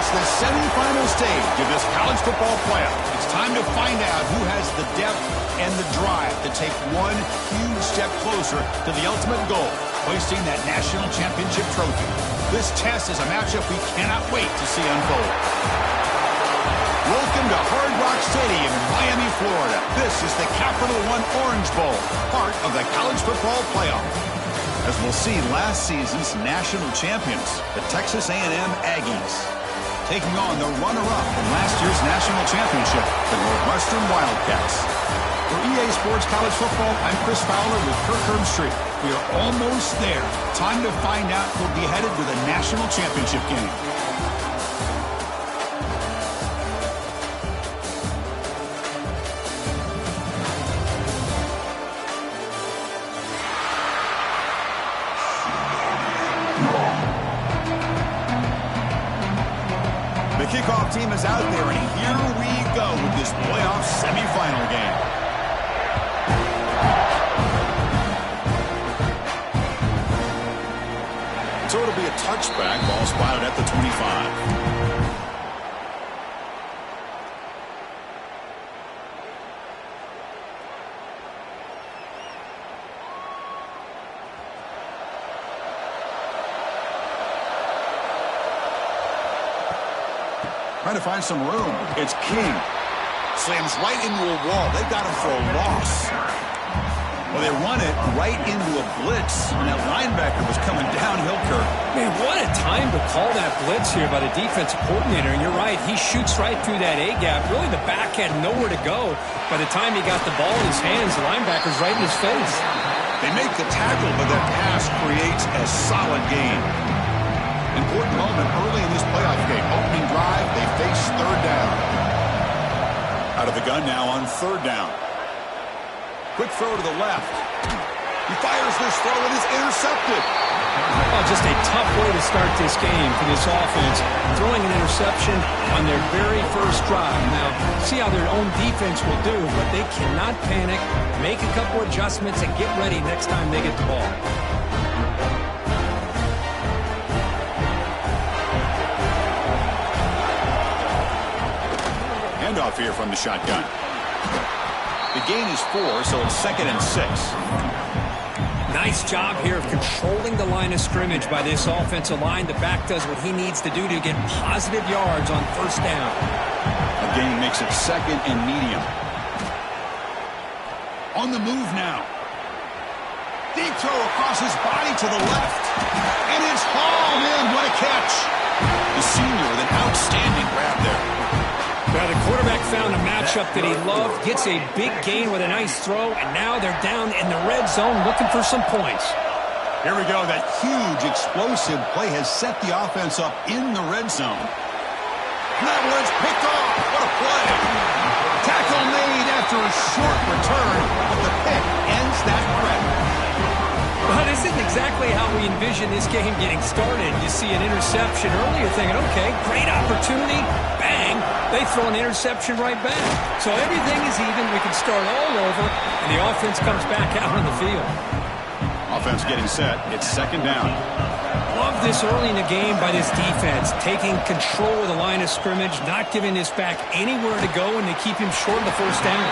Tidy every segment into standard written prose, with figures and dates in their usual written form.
It's the semifinal stage of this college football playoff. It's time to find out who has the depth and the drive to take one huge step closer to the ultimate goal, hoisting that national championship trophy. This test is a matchup we cannot wait to see unfold. Welcome to Hard Rock Stadium in Miami, Florida. This is the Capital One Orange Bowl, part of the college football playoff. As we'll see, last season's national champions, the Texas A&M Aggies, taking on the runner-up in last year's national championship, the Northwestern Wildcats. For EA Sports College Football, I'm Chris Fowler with Kirk Herbstreit. We are almost there. Time to find out who'll be headed to the national championship game. The kickoff team is out there, and here we go with this playoff semifinal game. So it'll be a touchback, ball spotted at the 25. Trying to find some room. It's King. Slams right into a wall. They got him for a loss. Well, they run it right into a blitz, and that linebacker was coming downhill, Kirk. Man, what a time to call that blitz here by the defensive coordinator. And you're right, he shoots right through that A-gap. Really, the back had nowhere to go. By the time he got the ball in his hands, the linebacker's right in his face. They make the tackle, but that pass creates a solid gain. Important moment early in this playoff game. Opening drive, they face third down. Out of the gun now on third down. Quick throw to the left. He fires this throw and is intercepted. Oh, just a tough way to start this game for this offense. Throwing an interception on their very first drive. Now, see how their own defense will do, but they cannot panic, make a couple adjustments, and get ready next time they get the ball. Handoff here from the shotgun. The gain is 4, so it's 2nd and 6. Nice job here of controlling the line of scrimmage by this offensive line. The back does what he needs to do to get positive yards on first down. The gain makes it 2nd and medium. On the move now. Deep throw across his body to the left. And it's hauled in. What a catch. The senior with an outstanding grab there. Well, the quarterback found a matchup that he loved, gets a big gain with a nice throw, and now they're down in the red zone looking for some points. Here we go. That huge explosive play has set the offense up in the red zone. And that one's picked off. What a play. Tackle made after a short return, but the pick ends that threat. Well, this isn't exactly how we envision this game getting started. You see an interception early, you're thinking, okay, great opportunity, bang, they throw an interception right back. So everything is even, we can start all over, and the offense comes back out on the field. Offense getting set, it's 2nd down. Love this early in the game by this defense, taking control of the line of scrimmage, not giving this back anywhere to go, and they keep him short of the first down.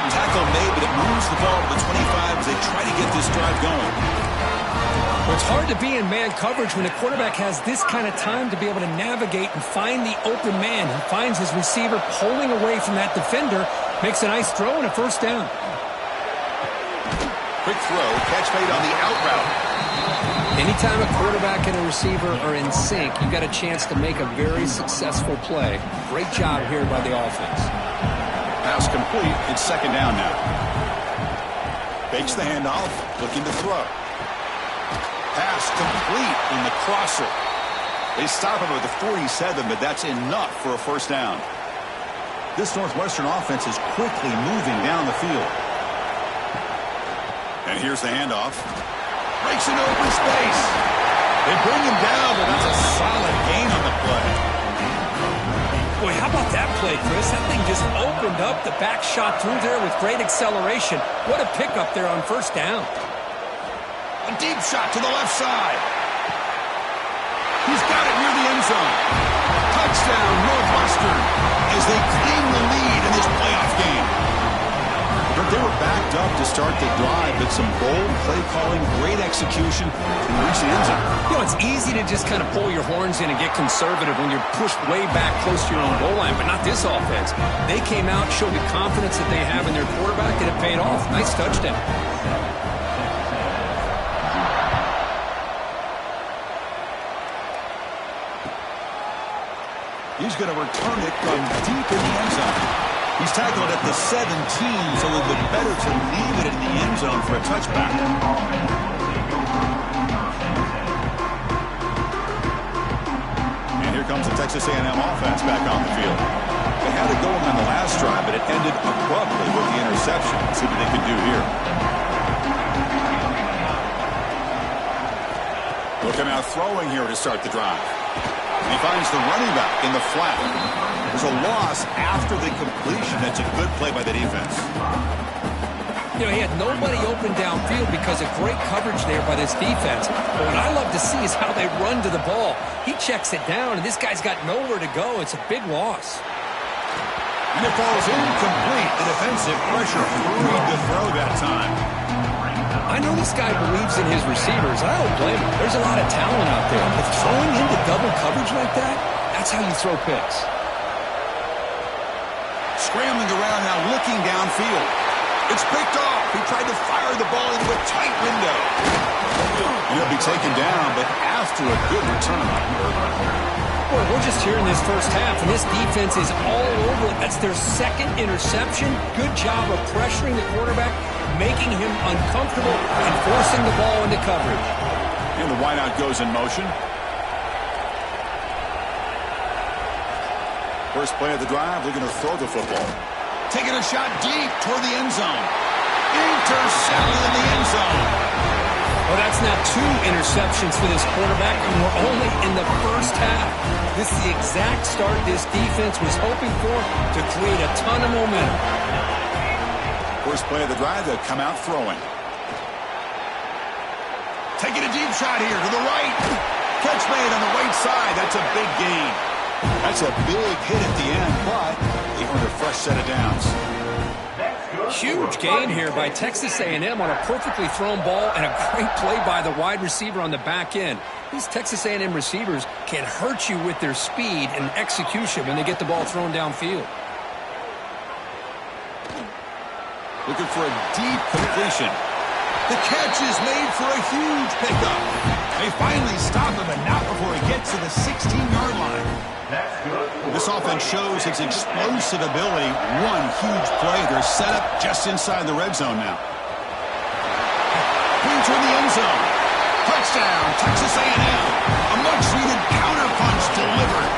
Tackle made, but it moves the ball to the 25 as they try to get this drive going. Well, it's hard to be in man coverage when a quarterback has this kind of time to be able to navigate and find the open man. He finds his receiver pulling away from that defender, makes a nice throw and a first down. Quick throw, catch made on the out route. Anytime a quarterback and a receiver are in sync, you've got a chance to make a very successful play. Great job here by the offense. Pass complete. It's 2nd down now. Fakes the handoff, looking to throw. Pass complete in the crosser. They stop him at the 47, but that's enough for a first down. This Northwestern offense is quickly moving down the field. And here's the handoff. Breaks into open space. They bring him down, but that's a solid gain on the play. Boy, how about that play, Chris? That thing just opened up. The back shot through there with great acceleration. What a pickup there on first down. A deep shot to the left side. He's got it near the end zone. Touchdown. as they claim the lead in this playoff game. But they were backed up to start the drive, but some bold play calling, great execution, and reach the end zone. You know, it's easy to just kind of pull your horns in and get conservative when you're pushed way back close to your own goal line, but not this offense. They came out, showed the confidence that they have in their quarterback, and it paid off. Nice touchdown. He's going to return it from deep in the end zone. He's tackled at the 17, so it would be better to leave it in the end zone for a touchback. And here comes the Texas A&M offense back on the field. They had it going on the last drive, but it ended abruptly with the interception. Let's see what they can do here. Looking out throwing here to start the drive. He finds the running back in the flat. There's a loss after the completion. That's a good play by the defense. You know, he had nobody open downfield because of great coverage there by this defense. But what I love to see is how they run to the ball. He checks it down, and this guy's got nowhere to go. It's a big loss. And it falls incomplete. The defensive pressure hurried to throw that time. I know this guy believes in his receivers. I don't blame him. There's a lot of talent out there. But throwing into double coverage like that, that's how you throw picks. Scrambling around now, looking downfield. It's picked off. He tried to fire the ball into a tight window. And he'll be taken down, but after a good return. Boy, we're just here in this first half, and this defense is all over it. That's their second interception. Good job of pressuring the quarterback, making him uncomfortable, and forcing the ball into coverage. And the wideout goes in motion. First play of the drive, they're going to throw the football. Taking a shot deep toward the end zone. Intercepted in the end zone. Well, that's now 2 interceptions for this quarterback, and we're only in the first half. This is the exact start this defense was hoping for to create a ton of momentum. First play of the drive, they'll come out throwing. Taking a deep shot here to the right. Catch made on the right side. That's a big gain. That's a big hit at the end, but they earned a fresh set of downs. Huge gain here by Texas A&M on a perfectly thrown ball and a great play by the wide receiver on the back end. These Texas A&M receivers can hurt you with their speed and execution when they get the ball thrown downfield. Looking for a deep completion. The catch is made for a huge pickup. They finally stop him, but not before he gets to the 16-yard line. This offense shows its explosive ability. One huge play. They're set up just inside the red zone now. Clean toward the end zone. Touchdown, Texas A&M. A much-needed counterpunch delivered.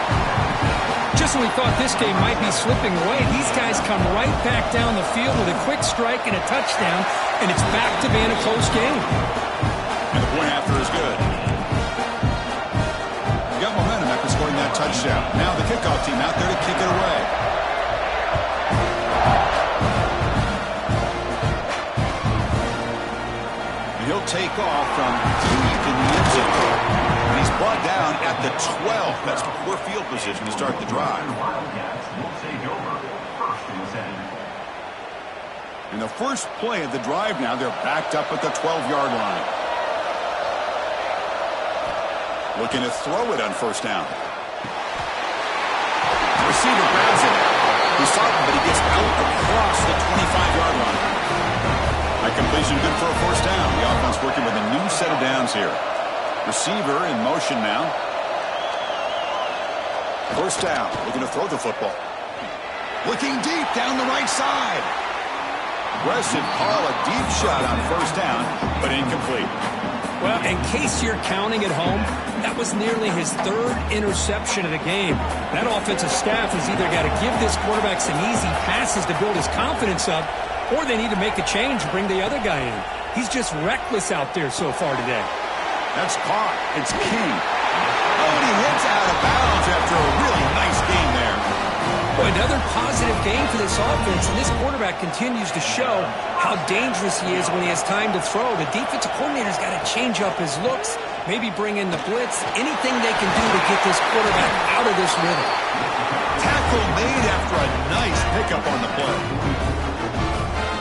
Just when we thought this game might be slipping away, these guys come right back down the field with a quick strike and a touchdown, and it's back to being a close game. And the point after is good. You got momentum after scoring that touchdown. Now the kickoff team out there to kick it away. And he'll take off from deep in the end zone. And he's brought down at the 12. That's poor field position to start the drive. In the first play of the drive now, they're backed up at the 12-yard line. Looking to throw it on first down. The receiver grabs it. He's stopped, but he gets out across the 25-yard line. That completion good for a first down. The offense working with a new set of downs here. Receiver in motion now. First down. Looking to throw the football. Looking deep down the right side. Aggressive call, a deep shot on first down, but incomplete. Well, in case you're counting at home, that was nearly his 3rd interception of the game. That offensive staff has either got to give this quarterback some easy passes to build his confidence up, or they need to make a change and bring the other guy in. He's just reckless out there so far today. That's caught. It's King. Oh, and he hits out of bounds after a really nice game there. Boy, another positive game for this offense, and this quarterback continues to show how dangerous he is when he has time to throw. The defensive coordinator's got to change up his looks, maybe bring in the blitz, anything they can do to get this quarterback out of this rhythm. Tackle Tackle made after a nice pickup on the play.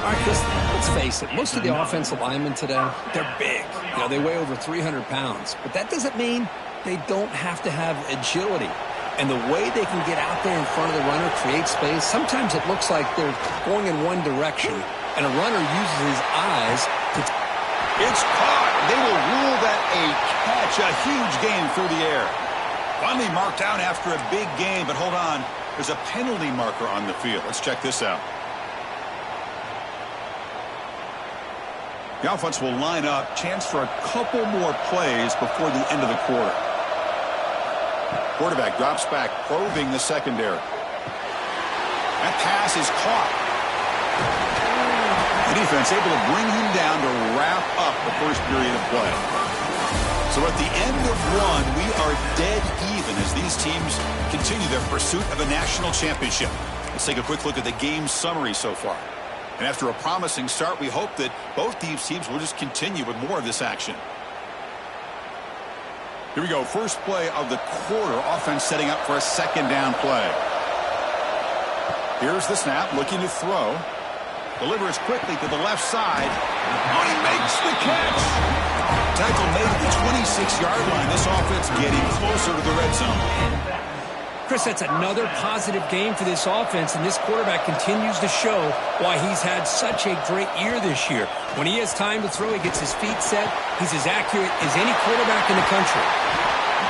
All right, Chris, let's face it. Most of the offensive linemen today, they're big. They weigh over 300 pounds. But that doesn't mean they don't have to have agility. And the way they can get out there in front of the runner, create space, sometimes it looks like they're going in one direction, and a runner uses his eyes to... It's caught. They will rule that a catch, a huge gain through the air. Finally marked down after a big gain, but hold on. There's a penalty marker on the field. Let's check this out. The offense will line up. Chance for a couple more plays before the end of the quarter. Quarterback drops back, probing the secondary. That pass is caught. The defense able to bring him down to wrap up the first period of play. So at the end of one, we are dead even as these teams continue their pursuit of a national championship. Let's take a quick look at the game summary so far. And after a promising start, we hope that both these teams will just continue with more of this action. Here we go. First play of the quarter. Offense setting up for a second down play. Here's the snap, looking to throw. Delivers quickly to the left side. Oh, he makes the catch. Tackle made at the 26-yard line. This offense getting closer to the red zone. Chris, that's another positive game for this offense, and this quarterback continues to show why he's had such a great year this year. When he has time to throw, he gets his feet set. He's as accurate as any quarterback in the country.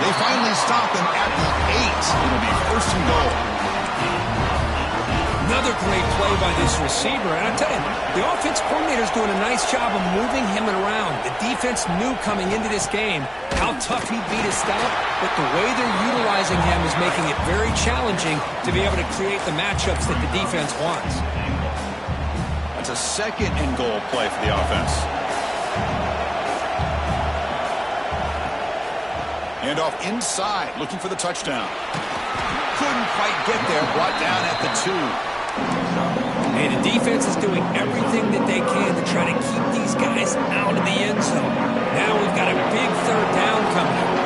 They finally stop him at the 8. It'll be first and goal. Another great play by this receiver. And I tell you, the offense coordinator's doing a nice job of moving him around. The defense knew coming into this game how tough he'd be to stop, but the way they're utilizing him is making it very challenging to be able to create the matchups that the defense wants. That's a second and goal play for the offense. Hand off inside, looking for the touchdown. Couldn't quite get there, brought down at the 2. Hey, the defense is doing everything that they can to try to keep these guys out of the end zone. Now we've got a big third down coming up.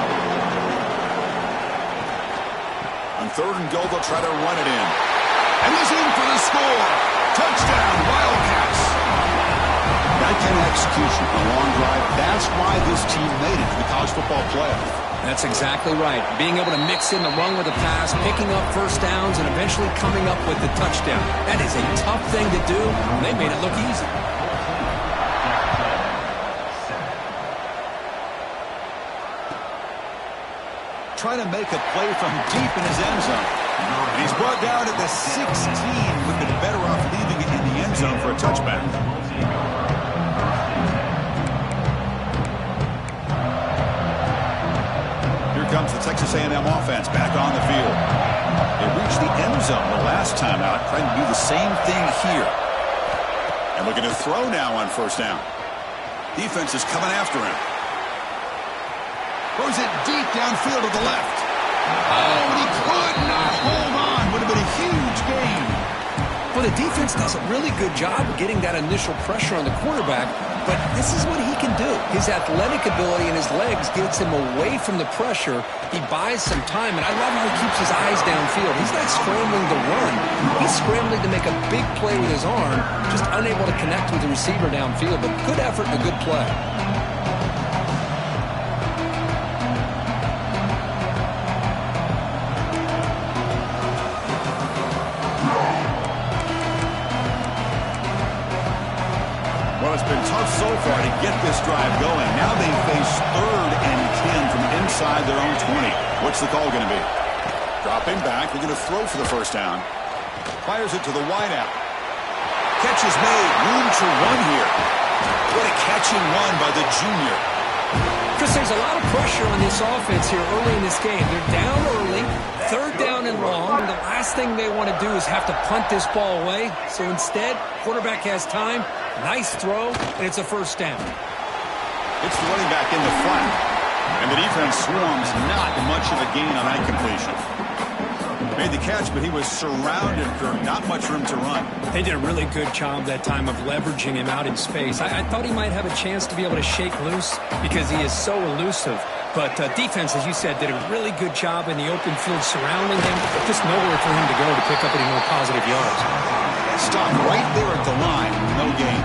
On third and goal, they'll try to run it in. And he's in for the score. Touchdown, Wildcats. That kind of execution on a long drive, that's why this team made it to the college football playoff. That's exactly right. Being able to mix in the run with the pass, picking up first downs, and eventually coming up with the touchdown. That is a tough thing to do, and they made it look easy. Trying to make a play from deep in his end zone. And he's brought down at the 16. Would have been better off leaving it in the end zone for a touchback. Comes the Texas A&M offense back on the field. They reached the end zone the last time out, trying to do the same thing here. And looking to throw now on first down. Defense is coming after him. Throws it deep downfield to the left. Oh, and he could not hold on. Would have been a huge gain. Well, the defense does a really good job of getting that initial pressure on the quarterback, but this is what he can do. His athletic ability and his legs gets him away from the pressure. He buys some time, and I love how he keeps his eyes downfield. He's not scrambling to run. He's scrambling to make a big play with his arm, just unable to connect with the receiver downfield, but good effort and a good play. It's been tough so far to get this drive going. Now they face 3rd and 10 from inside their own 20. What's the call going to be? Dropping back. They're going to throw for the first down. Fires it to the wideout. Catch is made. Room to run here. What a catch and run by the junior. Chris, there's a lot of pressure on this offense here early in this game. They're down early, 3rd down and long. The last thing they want to do is have to punt this ball away. So instead, quarterback has time. Nice throw, and it's a first down. It's the running back in the flat. And the defense swarms not much of a gain on that completion. Made the catch, but he was surrounded for not much room to run. They did a really good job that time of leveraging him out in space. I thought he might have a chance to be able to shake loose because he is so elusive. But defense, as you said, did a really good job in the open field surrounding him. Just nowhere for him to go to pick up any more positive yards. Stop right there at the line. No gain.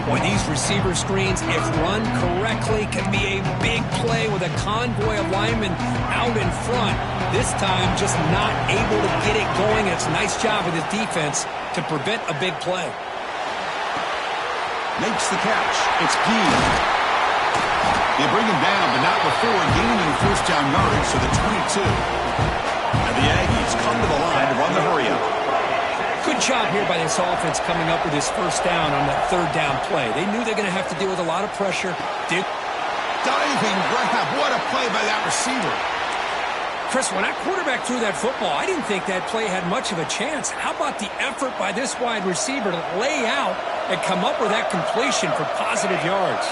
Boy, these receiver screens, if run correctly, can be a big play with a convoy of linemen out in front. This time, just not able to get it going. It's a nice job of his defense to prevent a big play. Makes the catch. It's Gee. They bring him down, but not before gaining first down yardage to the 22. And the Aggies come to the line to run the hurry-up. Good job here by this offense coming up with his first down on that third down play. They knew they're going to have to deal with a lot of pressure. Diving grab. What a play by that receiver. Chris, when that quarterback threw that football, I didn't think that play had much of a chance. How about the effort by this wide receiver to lay out and come up with that completion for positive yards?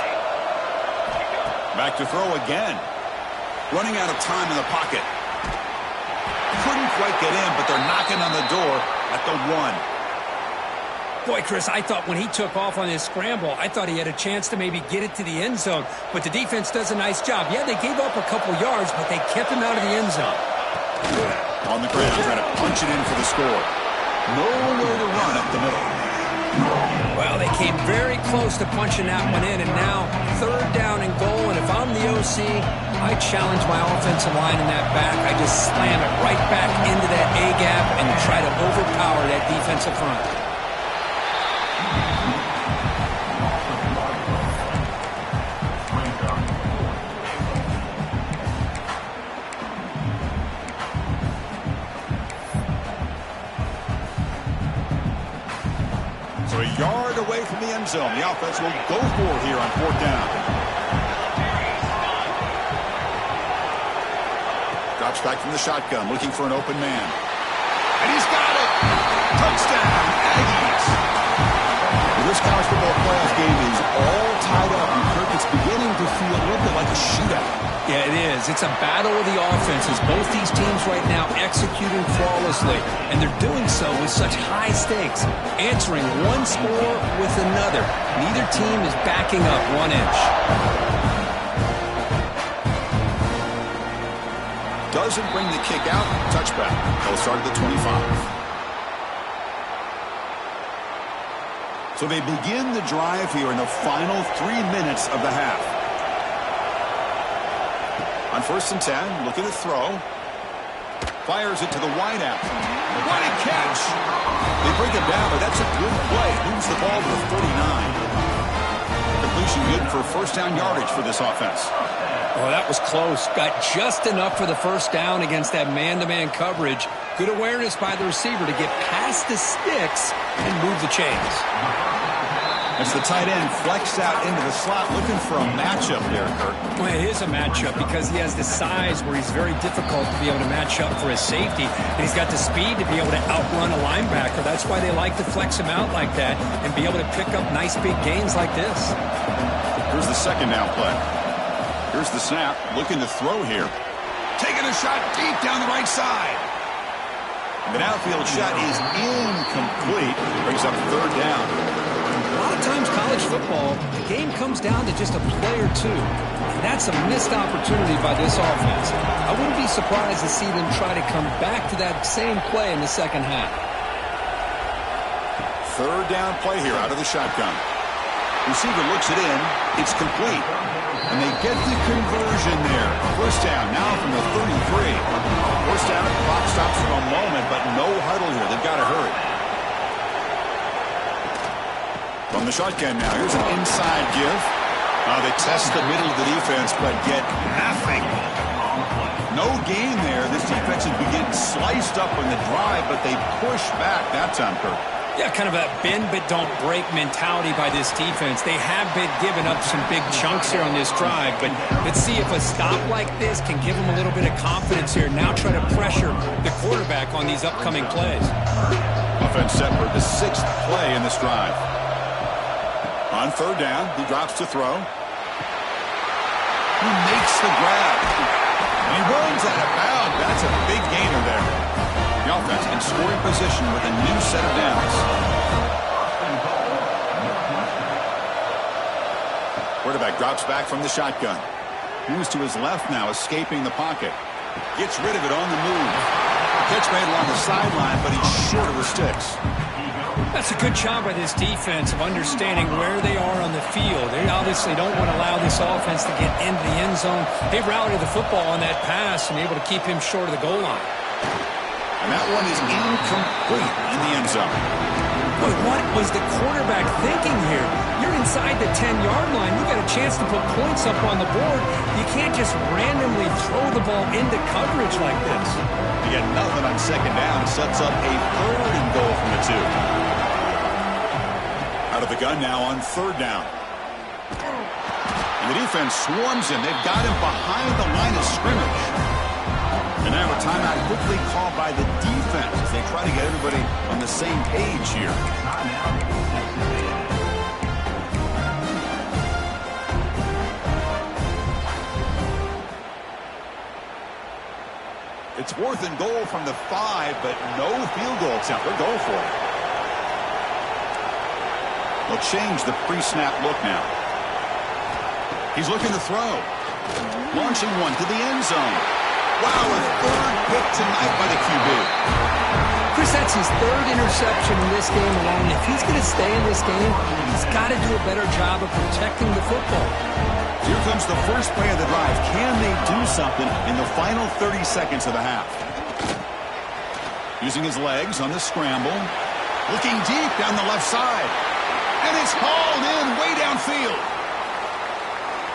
Back to throw again. Running out of time in the pocket. Couldn't quite get in, but they're knocking on the door at the 1. Boy, Chris, I thought when he took off on his scramble, I thought he had a chance to maybe get it to the end zone. But the defense does a nice job. Yeah, they gave up a couple yards, but they kept him out of the end zone. On the ground, trying to punch it in for the score. Nowhere to run up the middle. Well, they came very close to punching that one in, and now third down and goal. And if I'm the OC, I challenge my offensive line in that back. I just slam it right back into that A-gap and try to overpower that defensive front. So a yard away from the end zone. The offense will go for it here on fourth down. Drops back from the shotgun, looking for an open man. And he's got it! Touchdown, Aggies! Well, this college football playoff game is all tied up, and Kirk, it's beginning to feel a little bit like a shootout. Yeah, it is. It's a battle of the offenses. Both these teams right now executing flawlessly, and they're doing so with such high stakes, answering one score with another. Neither team is backing up 1 inch. Doesn't bring the kick out. Touchback. They'll start at the 25. So they begin the drive here in the final 3 minutes of the half. On 1st and 10, looking to throw. Fires it to the wideout. What a catch! They bring him down, but that's a good play. Moves the ball to the 49. Completion good for first down yardage for this offense. Oh, that was close. Got just enough for the first down against that man-to-man coverage. Good awareness by the receiver to get past the sticks and move the chains. As the tight end flexed out into the slot, looking for a matchup there, Kurt. Well, it is a matchup because he has the size where he's very difficult to be able to match up for his safety. And he's got the speed to be able to outrun a linebacker. That's why they like to flex him out like that and be able to pick up nice big gains like this. Here's the second down play. Here's the snap, looking to throw here. Taking a shot deep down the right side. The downfield shot is incomplete. Brings up third down. A lot of times college football, the game comes down to just a play or two. And that's a missed opportunity by this offense. I wouldn't be surprised to see them try to come back to that same play in the second half. Third down play here out of the shotgun. Receiver looks it in. It's complete. And they get the conversion there. First down now from the 33. First down, clock stops for a moment, but no huddle here. They've got to hurry. From the shotgun now, here's an inside give. They test the middle of the defense, but get nothing. No gain there. This defense has been getting sliced up on the drive, but they push back that time, Kurt. Yeah, kind of a bend but don't break mentality by this defense. They have been giving up some big chunks here on this drive, but let's see if a stop like this can give them a little bit of confidence here. Now try to pressure the quarterback on these upcoming plays. Offense set for the 6th play in this drive. On third down, he drops to throw. He makes the grab. And he runs out of bounds. That's a big gainer there. The offense in scoring position with a new set of downs. Quarterback drops back from the shotgun. Moves to his left now, escaping the pocket. Gets rid of it on the move. Catch made along the sideline, but he's short of the sticks. That's a good job by this defense of understanding where they are on the field. They obviously don't want to allow this offense to get into the end zone. They routed the football on that pass and able to keep him short of the goal line. And that one is incomplete in the end zone. But what was the quarterback thinking here? You're inside the 10-yard line. You got a chance to put points up on the board. You can't just randomly throw the ball into coverage like this. You get nothing on second down. Sets up a 3rd and goal from the 2. Out of the gun now on 3rd down. And the defense swarms him. They've got him behind the line of scrimmage. And now a timeout quickly called by the defense as they try to get everybody on the same page here. It's 4th and goal from the 5, but no field goal attempt. They'll go for it. They'll change the pre-snap look now. He's looking to throw. Launching one to the end zone. Wow, a 3rd pick tonight by the QB. Chris, that's his 3rd interception in this game alone. If he's going to stay in this game, he's got to do a better job of protecting the football. Here comes the first play of the drive. Can they do something in the final 30 seconds of the half? Using his legs on the scramble. Looking deep down the left side. And it's hauled in way downfield.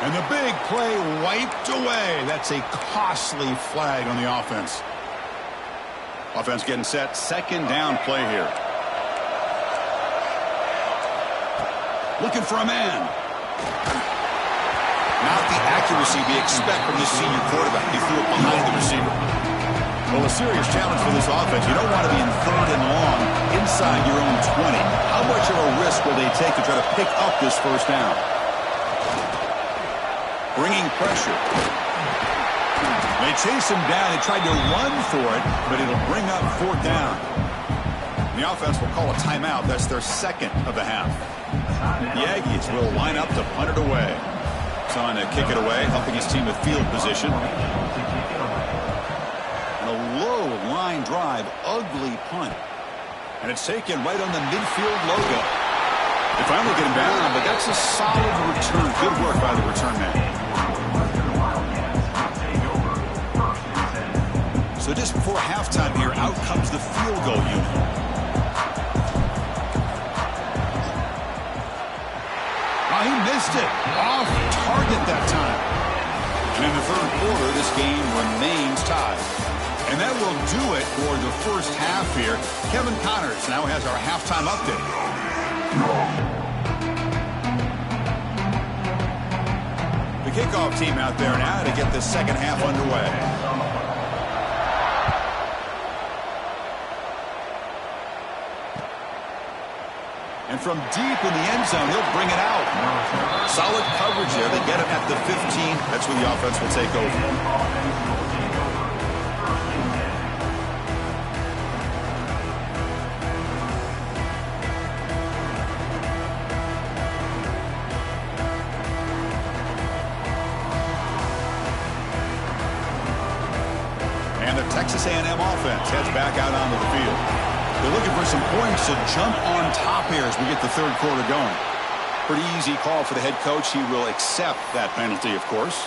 And the big play wiped away. That's a costly flag on the offense. Offense getting set. 2nd down play here. Looking for a man. Not the accuracy we expect from this senior quarterback. He threw it behind the receiver. Well, a serious challenge for this offense. You don't want to be in 3rd and long inside your own 20. How much of a risk will they take to try to pick up this 1st down? Bringing pressure. They chase him down. They tried to run for it, but it'll bring up 4th down. The offense will call a timeout. That's their 2nd of the half. The Aggies will line up to punt it away. Trying to kick it away, helping his team with field position. And a low line drive, ugly punt. And it's taken right on the midfield logo. They finally get him down, but that's a solid return. Good work by the return man. So just before halftime here, out comes the field goal unit. He missed it. Off target that time. And in the 3rd quarter, this game remains tied. And that will do it for the first half here. Kevin Connors now has our halftime update. The kickoff team out there now to get the 2nd half underway. And from deep in the end zone, they'll bring it out. Solid coverage there. They get it at the 15. That's where the offense will take over. And the Texas A&M offense heads back out onto the field. They're looking for some points to jump on top here as we get the 3rd quarter going. Pretty easy call for the head coach. He will accept that penalty, of course.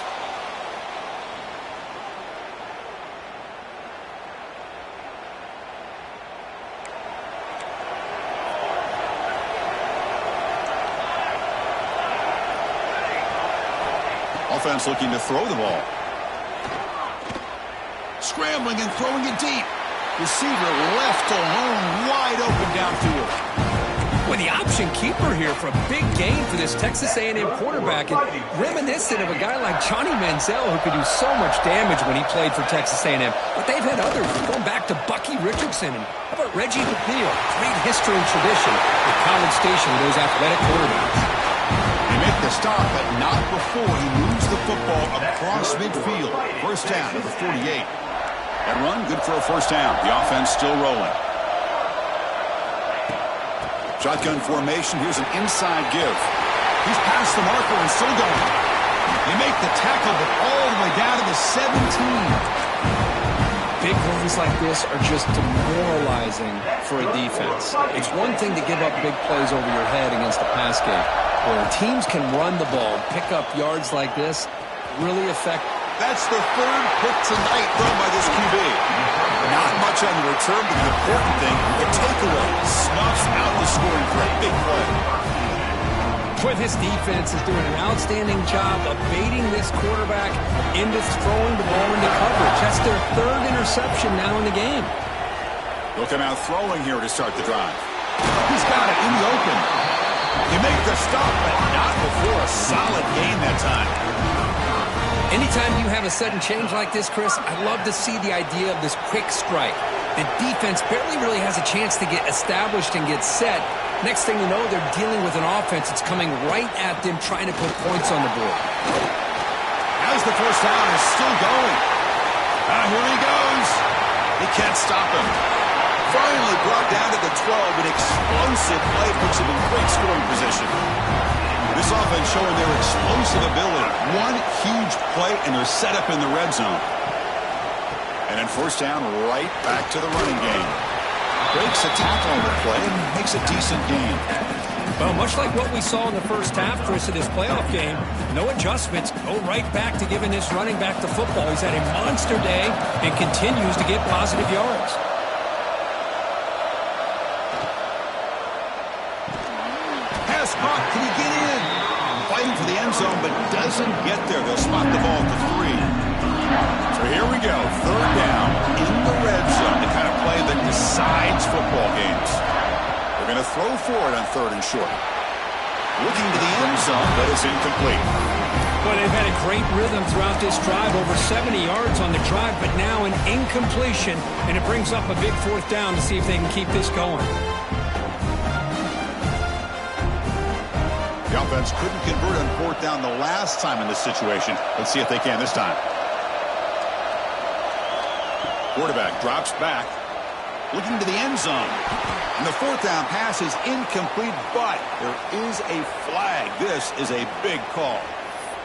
Offense looking to throw the ball. Scrambling and throwing it deep. Receiver left alone, wide open downfield. Well, the option keeper here for a big game for this Texas A&M quarterback, and reminiscent of a guy like Johnny Manziel who could do so much damage when he played for Texas A&M. But they've had others, going back to Bucky Richardson. And how about Reggie McNeil? Great history and tradition at College Station with those athletic quarterbacks. They make the stop, but not before he moves the football across midfield. 1st down at the 48. That run, good for a 1st down. The offense still rolling. Shotgun formation. Here's an inside give. He's past the marker and still going. They make the tackle, but all the way down to the 17. Big runs like this are just demoralizing for a defense. It's one thing to give up big plays over your head against a pass game. When teams can run the ball, pick up yards like this, really affect. That's the third pick tonight thrown by this QB. Not much on the return, but the important thing, the takeaway snuffs out the scoring for a big play. Boy, this defense is doing an outstanding job of baiting this quarterback into throwing the ball into coverage. That's their third interception now in the game. Looking out throwing here to start the drive. He's got it in the open. They make the stop, but not before a solid gain that time. Anytime you have a sudden change like this, Chris, I love to see the idea of this quick strike. The defense barely really has a chance to get established and get set. Next thing you know, they're dealing with an offense that's coming right at them, trying to put points on the board. As the first down is still going. Here he goes. They can't stop him. Finally brought down to the 12. An explosive play puts him in great scoring position. This offense showing their explosive ability. One huge play, and they're set up in the red zone. And then first down, right back to the running game. Breaks a tackle on the play and makes a decent gain. Well, much like what we saw in the first half, Chris, of this playoff game, no adjustments. Go right back to giving this running back the football. He's had a monster day and continues to get positive yards. Pass caught. Can he get in? Fighting for the end zone, but doesn't get there. They'll spot the ball at the 3. So here we go. Third down in the red zone. The kind of play that decides football games. They're going to throw for it on 3rd and short. Looking to the end zone, but it's incomplete. Well, they've had a great rhythm throughout this drive. Over 70 yards on the drive, but now an incompletion. And it brings up a big 4th down to see if they can keep this going. The offense couldn't convert on 4th down the last time in this situation. Let's see if they can this time. Quarterback drops back, looking to the end zone. And the 4th down pass is incomplete, but there is a flag. This is a big call.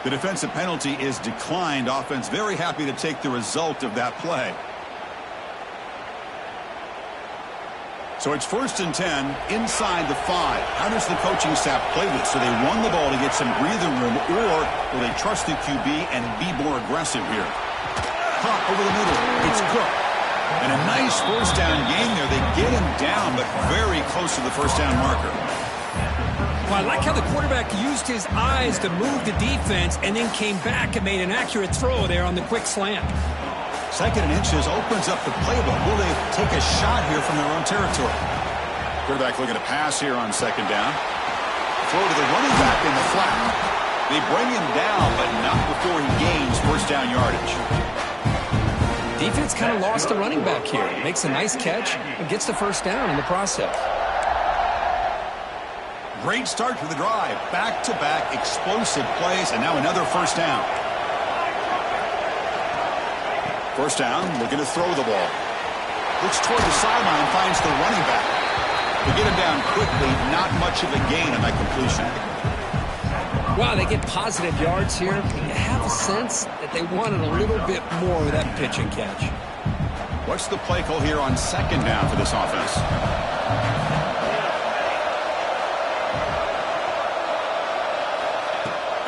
The defensive penalty is declined. Offense very happy to take the result of that play. So it's 1st and 10 inside the 5. How does the coaching staff play this? Do they run the ball to get some breathing room, or will they trust the QB and be more aggressive here? Caught over the middle. It's Cook. And a nice first down gain there. They get him down, but very close to the first down marker. Well, I like how the quarterback used his eyes to move the defense and then came back and made an accurate throw there on the quick slant. 2nd and inches opens up the playbook. Will they take a shot here from their own territory? Quarterback looking to pass here on 2nd down. Throw to the running back in the flat. They bring him down, but not before he gains first down yardage. Defense kind of lost the running back here. Makes a nice catch and gets the first down in the process. Great start to the drive. Back-to-back explosive plays, and now another first down. First down, looking to throw the ball. Looks toward the sideline, finds the running back. To get him down quickly, not much of a gain on that completion. Wow, they get positive yards here. You have a sense that they wanted a little bit more with that pitch and catch. What's the play call here on 2nd down for this offense?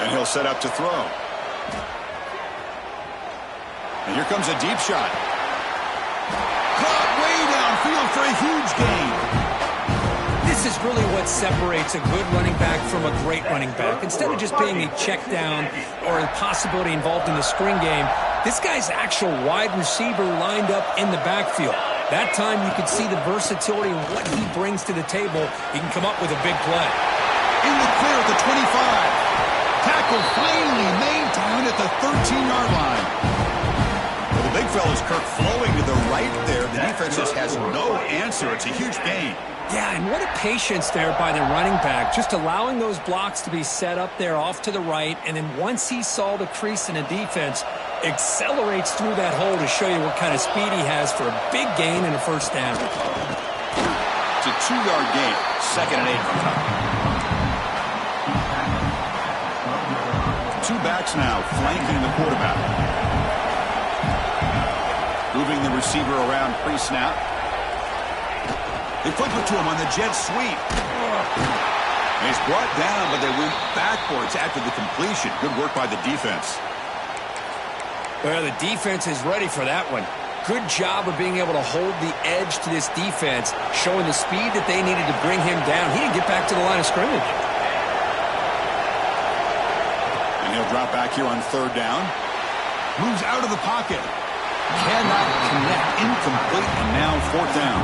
And he'll set up to throw. And here comes a deep shot. Caught way downfield for a huge gain. This is really what separates a good running back from a great running back. Instead of just being a check down or a possibility involved in the screen game, this guy's actual wide receiver lined up in the backfield. That time you could see the versatility and what he brings to the table. He can come up with a big play. In the clear at the 25. Tackle finally made down at the 13-yard line. Well, the big fella's Kirk flowing to the right there. The defense just has no answer. It's a huge gain. Yeah, and what a patience there by the running back, just allowing those blocks to be set up there off to the right, and then once he saw the crease in the defense, accelerates through that hole to show you what kind of speed he has for a big gain and a first down. It's a 2-yard gain, 2nd and 8 from top. 2 two backs now flanking the quarterback. Moving the receiver around pre-snap. They flip it to him on the jet sweep. And he's brought down, but they went backwards after the completion. Good work by the defense. Well, the defense is ready for that one. Good job of being able to hold the edge to this defense, showing the speed that they needed to bring him down. He didn't get back to the line of scrimmage. And he'll drop back here on third down. Moves out of the pocket. Cannot connect. Incomplete, and now fourth down.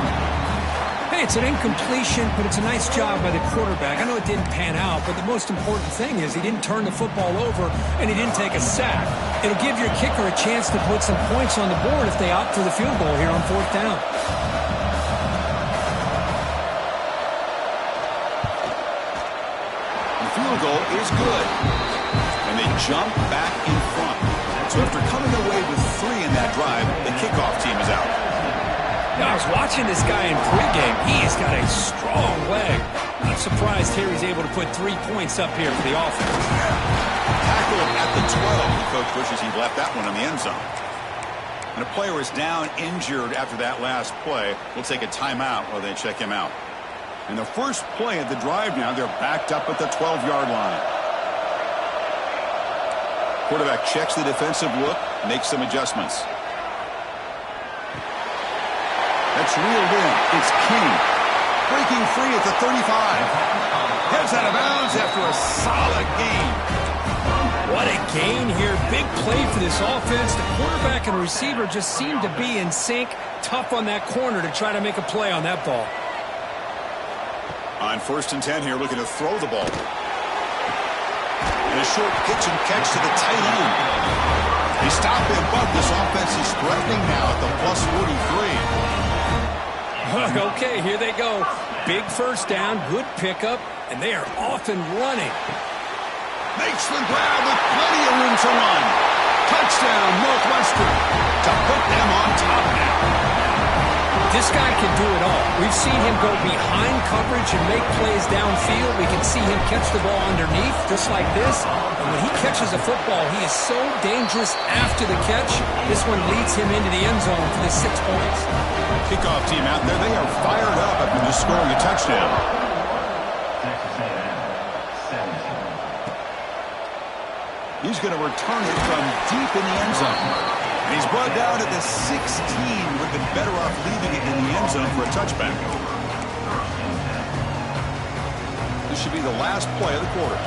Hey, it's an incompletion, but it's a nice job by the quarterback. I know it didn't pan out, but the most important thing is he didn't turn the football over and he didn't take a sack. It'll give your kicker a chance to put some points on the board if they opt for the field goal here on fourth down. The field goal is good. And they jump back in front. So after coming away with 3 in that drive, the kickoff team is out. I was watching this guy in pregame. He's got a strong leg. Not surprised here he's able to put 3 points up here for the offense. Tackled at the 12. The coach wishes he left that one in the end zone. And a player is down injured after that last play. We'll take a timeout while they check him out. And the first play of the drive now, they're backed up at the 12-yard line. Quarterback checks the defensive look, makes some adjustments. That's reeled in. It's King. Breaking free at the 35. Heads out of bounds after a solid gain. What a gain here. Big play for this offense. The quarterback and receiver just seem to be in sync. Tough on that corner to try to make a play on that ball. On 1st and 10 here, looking to throw the ball. And a short pitch and catch to the tight end. They stop him, but this offense is threatening now at the plus 43. Okay, here they go. Big first down, good pickup, and they are off and running. Makes the grab with plenty of room to run. Touchdown, Northwestern, to put them on top now. This guy can do it all. We've seen him go behind coverage and make plays downfield. We can see him catch the ball underneath, just like this. And when he catches a football, he is so dangerous after the catch. This one leads him into the end zone for the 6 points. Kickoff team out there, they are fired up after just scoring a touchdown. He's going to return it from deep in the end zone. And he's brought down at the 16. Would have been better off leaving it in the end zone for a touchback. This should be the last play of the quarter.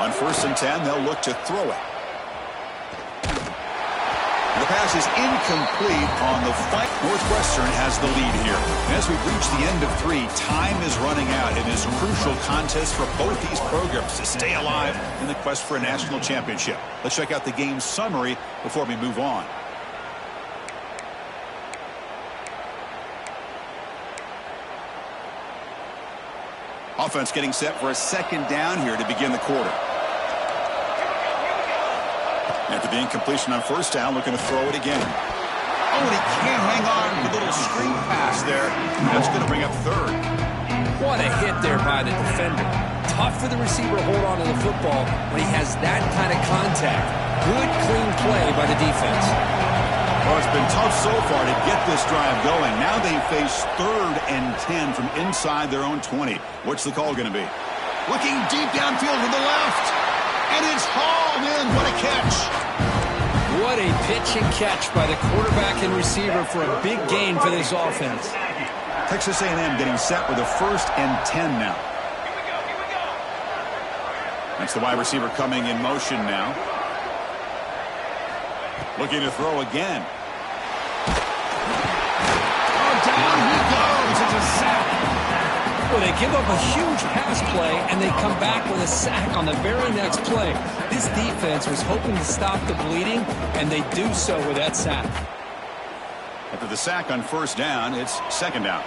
On 1st and 10, they'll look to throw it. The pass is incomplete on the fight. Northwestern has the lead here. And as we've reached the end of 3, time is running out in this crucial contest for both these programs to stay alive in the quest for a national championship. Let's check out the game summary before we move on. Offense getting set for a 2nd down here to begin the quarter. After the incompletion on 1st down, looking to throw it again. Oh, and he can't hang on with a little screen pass there. That's going to bring up 3rd. What a hit there by the defender. Tough for the receiver to hold on to the football when he has that kind of contact. Good, clean play by the defense. Well, it's been tough so far to get this drive going. Now they face 3rd and 10 from inside their own 20. What's the call going to be? Looking deep downfield to the left. And it's hauled in. What a catch. What a pitch and catch by the quarterback and receiver for a big gain for this offense. Texas A&M getting set with a 1st and 10 now. That's the wide receiver coming in motion now. Looking to throw again. Oh, down he goes. It's a sack. Well, they give up a huge pass play, and they come back with a sack on the very next play. This defense was hoping to stop the bleeding, and they do so with that sack. After the sack on 1st down, it's 2nd down.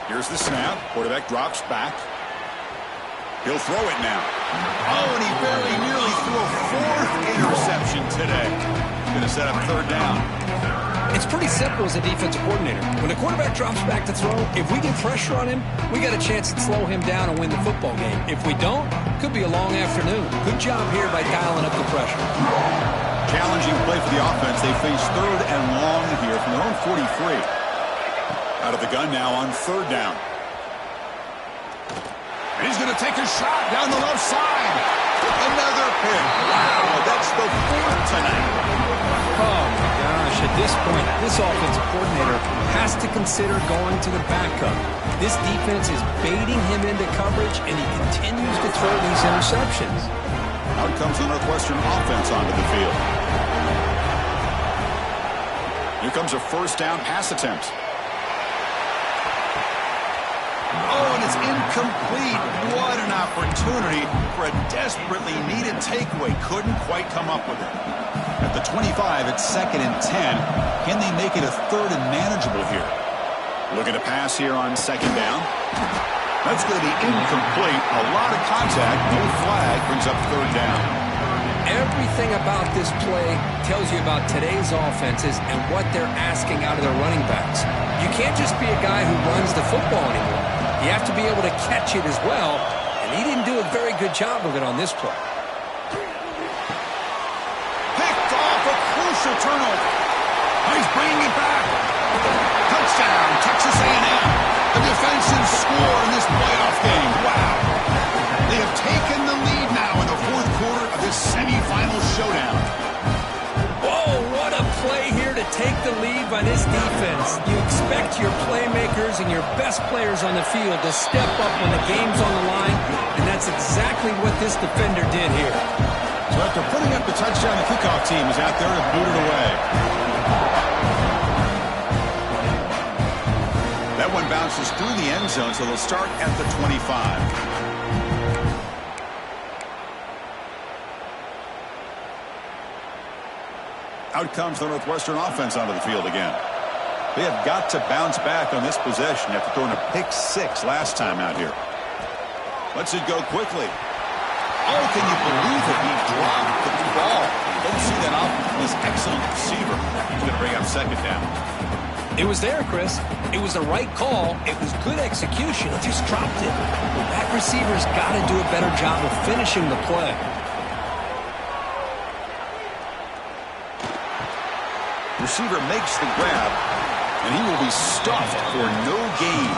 Here's the snap. Quarterback drops back. He'll throw it now. Oh, and he very nearly threw a fourth interception today. Going to set up third down. It's pretty simple as a defensive coordinator. When a quarterback drops back to throw, if we get pressure on him, we got a chance to slow him down and win the football game. If we don't, could be a long afternoon. Good job here by dialing up the pressure. Challenging play for the offense. They face third and long here from their own 43. Out of the gun now on third down. And he's going to take a shot down the left side. Another pick. Wow, that's the fourth tonight. Oh, my gosh. At this point, this offensive coordinator has to consider going to the backup. This defense is baiting him into coverage, and he continues to throw these interceptions. Out comes the Northwestern offense onto the field. Here comes a first down pass attempt. Oh, and it's incomplete. What an opportunity for a desperately needed takeaway. Couldn't quite come up with it. At the 25, it's 2nd and 10. Can they make it a third and manageable here? Looking to pass here on 2nd down. That's going to be incomplete. A lot of contact. No flag brings up third down. Everything about this play tells you about today's offenses and what they're asking out of their running backs. You can't just be a guy who runs the football anymore. You have to be able to catch it as well, and he didn't do a very good job of it on this play. Picked off, a crucial turnover. He's bringing it back. Touchdown, Texas A&M. A defensive score in this playoff game. Wow. They have taken the lead now in the fourth quarter of this semifinal showdown. Whoa, what a play here to take the lead by this defense. You expect your playmakers and your best players on the field to step up when the game's on the line, and that's exactly what this defender did here. So after putting up the touchdown, the kickoff team is out there to boot it away. That one bounces through the end zone, so they'll start at the 25. Out comes the Northwestern offense onto the field again. They have got to bounce back on this possession after throwing a pick six last time out here. Lets it go quickly. Oh, can you believe it? He dropped the ball. Don't see that off this excellent receiver. He's going to bring up 2nd down. It was there, Chris. It was the right call. It was good execution. He just dropped it. That receiver's got to do a better job of finishing the play. Receiver makes the grab, and he will be stuffed for no gain.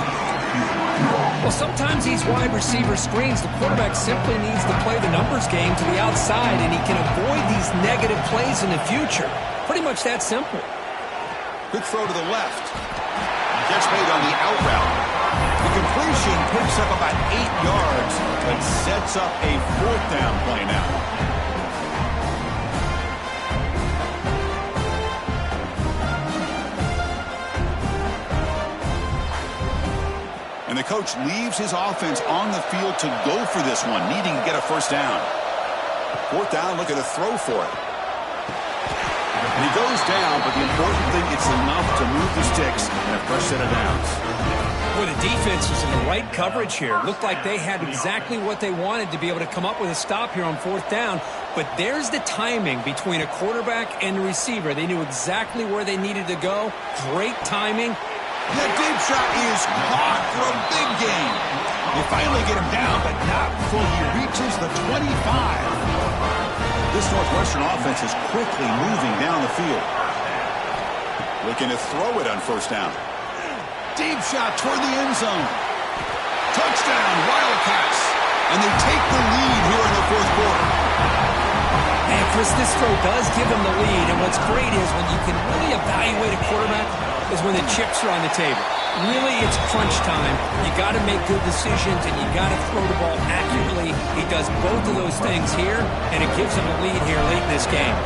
Well, sometimes these wide receiver screens, the quarterback simply needs to play the numbers game to the outside, and he can avoid these negative plays in the future. Pretty much that simple. Quick throw to the left. Catch made on the out route. The completion picks up about 8 yards, but sets up a fourth down play now. And the coach leaves his offense on the field to go for this one, needing to get a first down. Fourth down, look at a throw for it. And he goes down, but the important thing, it's enough to move the sticks and a fresh set of downs. Well, the defense was in the right coverage here. Looked like they had exactly what they wanted to be able to come up with a stop here on fourth down. But there's the timing between a quarterback and the receiver. They knew exactly where they needed to go. Great timing. That deep shot is caught for a big gain. They finally get him down, but not before he reaches the 25. This Northwestern offense is quickly moving down the field. Looking to throw it on first down. Deep shot toward the end zone. Touchdown, Wildcats. And they take the lead here in the fourth quarter. And Chris, this throw does give them the lead. And what's great is when you can really evaluate a quarterback is when the chips are on the table. Really, it's crunch time. You got to make good decisions, and you got to throw the ball accurately. He does both of those things here, and it gives him a lead here late in this game.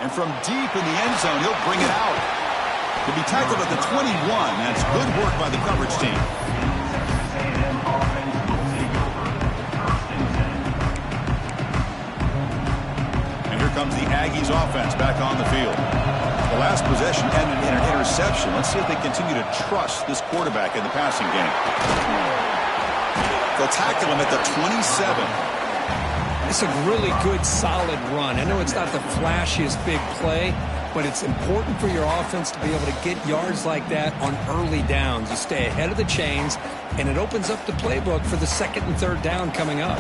And from deep in the end zone, he'll bring it out. He'll be tackled at the 21. That's good work by the coverage team. Comes the Aggies offense back on the field. The last possession ended in an interception. Let's see if they continue to trust this quarterback in the passing game. They'll tackle him at the 27. It's a really good, solid run. I know it's not the flashiest big play, but it's important for your offense to be able to get yards like that on early downs. You stay ahead of the chains, and it opens up the playbook for the second and third down coming up.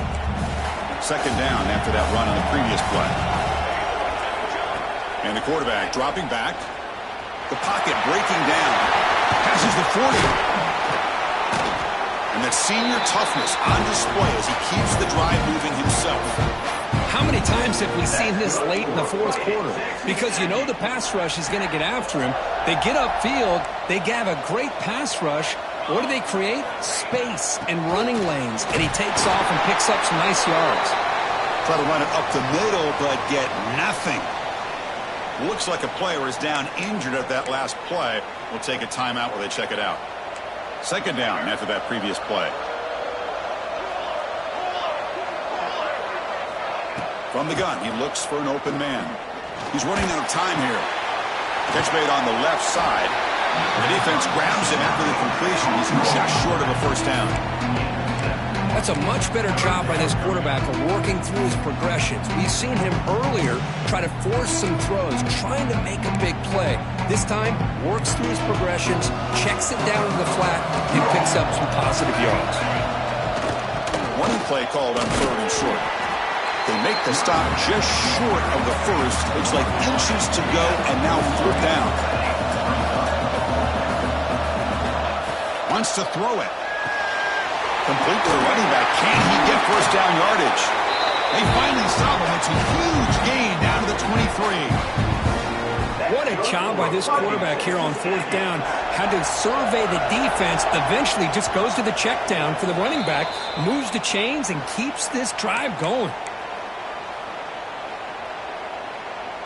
Second down after that run on the previous play. And the quarterback dropping back. The pocket breaking down. Passes the 40. And that senior toughness on display as he keeps the drive moving himself. How many times have we seen this late in the fourth quarter? Because you know the pass rush is going to get after him. They get upfield. They have a great pass rush. What do they create? Space and running lanes. And he takes off and picks up some nice yards. Try to run it up the middle, but get nothing. Looks like a player is down injured at that last play. We'll take a timeout while they check it out. Second down after that previous play. From the gun, he looks for an open man. He's running out of time here. Catch made on the left side. The defense grabs him after the completion. He's just short of a first down. That's a much better job by this quarterback of working through his progressions. We've seen him earlier try to force some throws, trying to make a big play. This time, works through his progressions, checks it down to the flat, and picks up some positive yards. One play called on third and short. They make the stop just short of the first. Looks like inches to go, and now fourth down. Wants to throw it. Complete to the running back. Can he get first down yardage? They finally stop him. It's a huge gain down to the 23. What a job by this quarterback here on fourth down. Had to survey the defense. Eventually just goes to the check down for the running back. Moves the chains and keeps this drive going.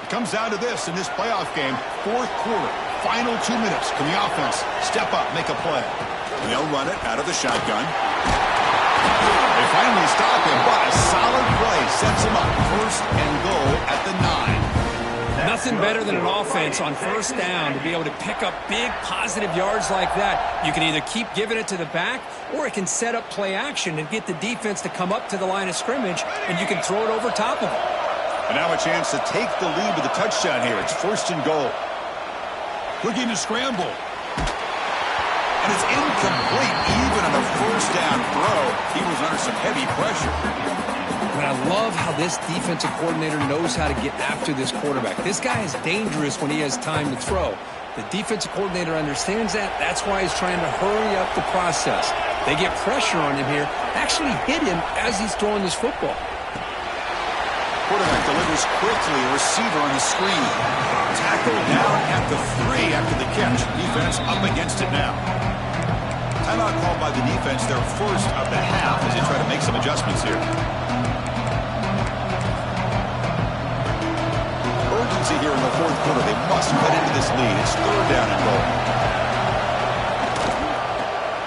It comes down to this in this playoff game. Fourth quarter. Final 2 minutes. Can the offense step up, make a play? They'll run it out of the shotgun. They finally stop him, but a solid play sets him up. First and goal at the 9. Nothing better than an offense on first down to be able to pick up big positive yards like that. You can either keep giving it to the back, or it can set up play action and get the defense to come up to the line of scrimmage, and you can throw it over top of them. And now a chance to take the lead with a touchdown here. It's first and goal. Looking to scramble. And it's incomplete. Even on the first down throw, he was under some heavy pressure. But I love how this defensive coordinator knows how to get after this quarterback. This guy is dangerous when he has time to throw. The defensive coordinator understands that. That's why he's trying to hurry up the process. They get pressure on him here. Actually hit him as he's throwing this football. Quarterback delivers quickly. Receiver on the screen. Tackle down at the 3 after the catch. Defense up against it now. Timeout called by the defense, their first of the half, as they try to make some adjustments here. Urgency here in the fourth quarter. They must cut into this lead. It's third down and goal.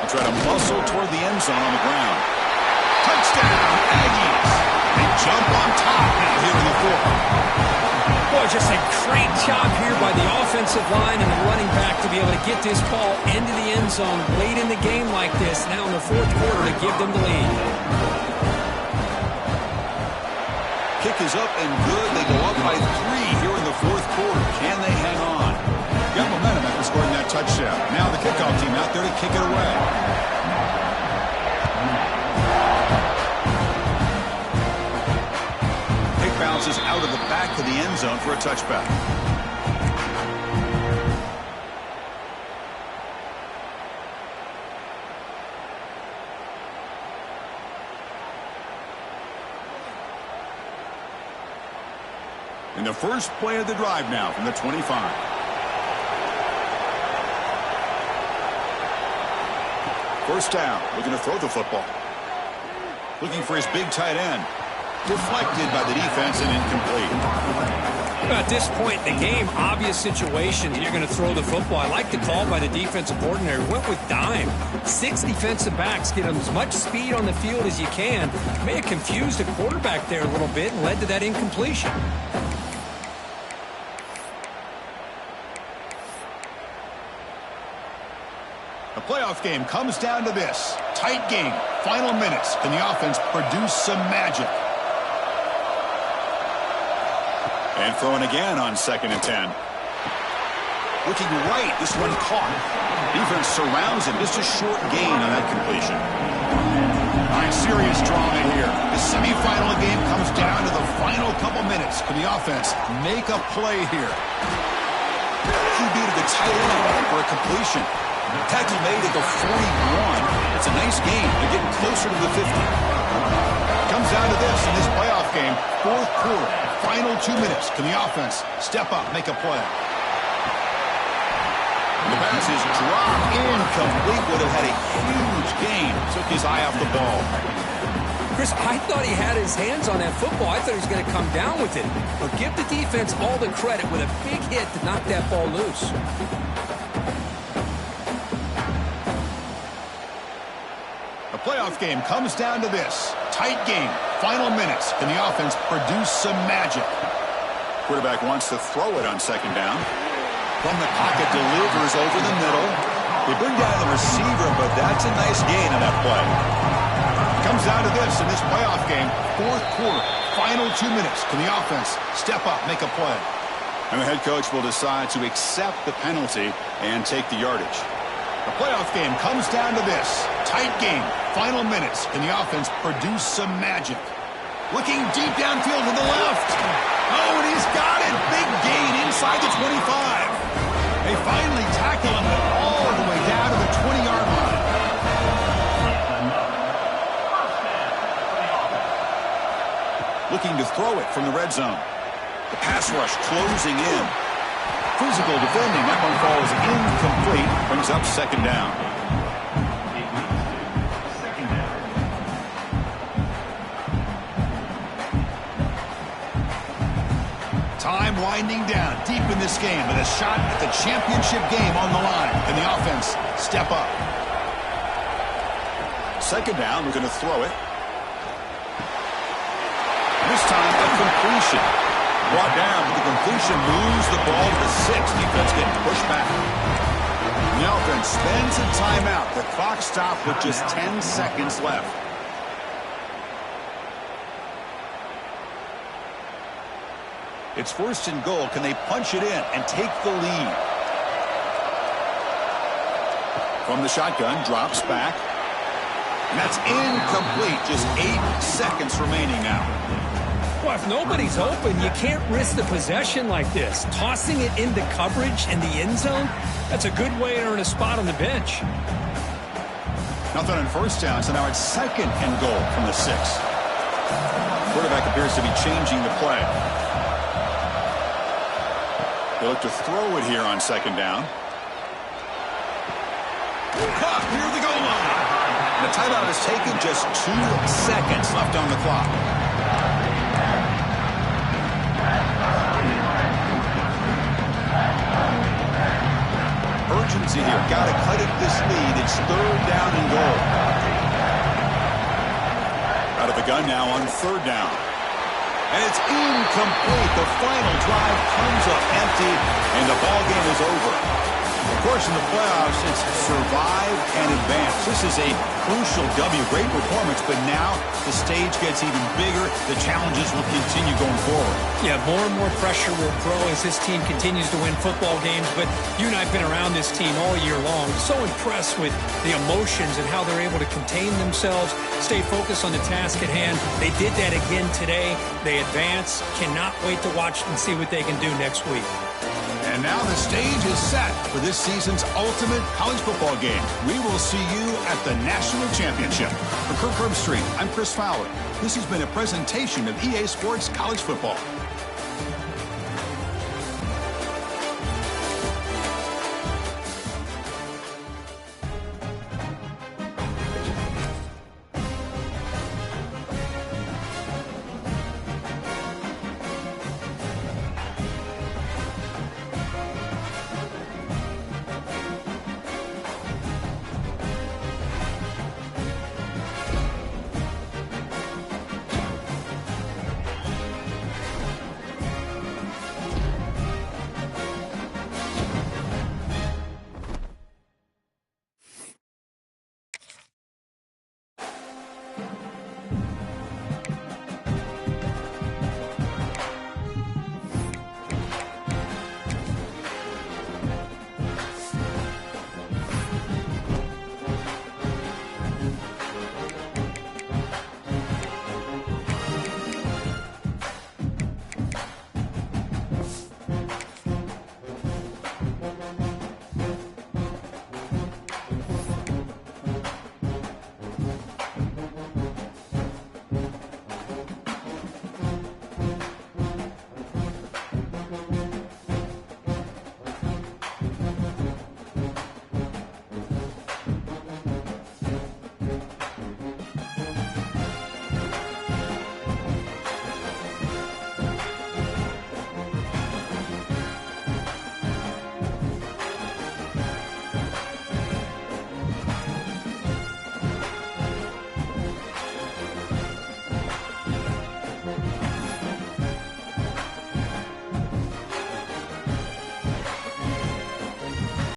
They try to muscle toward the end zone on the ground. Touchdown, Aggies! They jump on top now here in the fourth. Boy, just a great job here by the offensive line and the running back to be able to get this ball into the end zone late in the game like this. Now in the fourth quarter to give them the lead. Kick is up and good. They go up by 3 here in the fourth quarter. Can they hang on? Got momentum after scoring that touchdown. Now the kickoff team out there to kick it away. Bounces out of the back of the end zone for a touchback. In the first play of the drive now from the 25. First down, looking to throw the football. Looking for his big tight end. Deflected by the defense and incomplete. At this point in the game, obvious situation, you're going to throw the football. I like the call by the defensive coordinator. Went with dime. 6 defensive backs, get them as much speed on the field as you can. May have confused the quarterback there a little bit and led to that incompletion. The playoff game comes down to this. Tight game. Final minutes. Can the offense produce some magic? And throwing again on 2nd and 10. Looking right. This one caught. Defense surrounds him. Just a short gain on that completion. Serious drama here. The semifinal game comes down to the final couple minutes. Can the offense make a play here? QB to the tight end for a completion. Tackle made at the 41. It's a nice game. They're getting closer to the 50. Comes down to this in this playoff game. 4th quarter. Final 2 minutes. Can the offense step up, make a play? The pass is dropped incomplete. Would have had a huge gain. Took his eye off the ball. Chris, I thought he had his hands on that football. I thought he was going to come down with it. But give the defense all the credit with a big hit to knock that ball loose. The playoff game comes down to this. Tight game. Final minutes. Can the offense produce some magic? Quarterback wants to throw it on 2nd down. From the pocket, delivers over the middle. They bring down the receiver, but that's a nice gain on that play. Comes down to this in this playoff game. 4th quarter, final 2 minutes. Can the offense step up, make a play? And the head coach will decide to accept the penalty and take the yardage. The playoff game comes down to this. Tight game, final minutes. Can the offense produce some magic? Looking deep downfield to the left. Oh, and he's got it. Big gain inside the 25. They finally tackle him all the way down to the 20-yard line. Looking to throw it from the red zone. The pass rush closing in. Physical defending. That one falls incomplete. Brings up 2nd down. Time winding down deep in this game with a shot at the championship game on the line. Can the offense step up? 2nd down, we're going to throw it. This time a completion. Brought down, but the completion moves the ball to the 6. Defense getting pushed back. And the offense spends a timeout. The clock stopped with just 10 seconds left. It's 1st and goal. Can they punch it in and take the lead? From the shotgun, drops back. And that's incomplete. Just 8 seconds remaining now. Well, if nobody's open, you can't risk the possession like this. Tossing it into coverage in the end zone, that's a good way to earn a spot on the bench. Nothing on 1st down, so now it's 2nd and goal from the 6. Quarterback appears to be changing the play. They look to throw it here on 2nd down. Caught near the goal line. The timeout is taken. Just 2 seconds left on the clock. Urgency here. Got to cut it this lead. It's 3rd down and goal. Out of the gun now on 3rd down. And it's incomplete. The final drive comes up empty, and the ball game is over. Of course, in the playoffs, it's survive and advance. This is a crucial W. Great performance, but now the stage gets even bigger. The challenges will continue going forward. Yeah, more and more pressure will grow as this team continues to win football games. But you and I have been around this team all year long. So impressed with the emotions and how they're able to contain themselves, stay focused on the task at hand. They did that again today. They advance. Cannot wait to watch and see what they can do next week. And now the stage is set for this season's ultimate college football game. We will see you at the National Championship. For Kirk Herbstreit, I'm Chris Fowler. This has been a presentation of EA Sports College Football.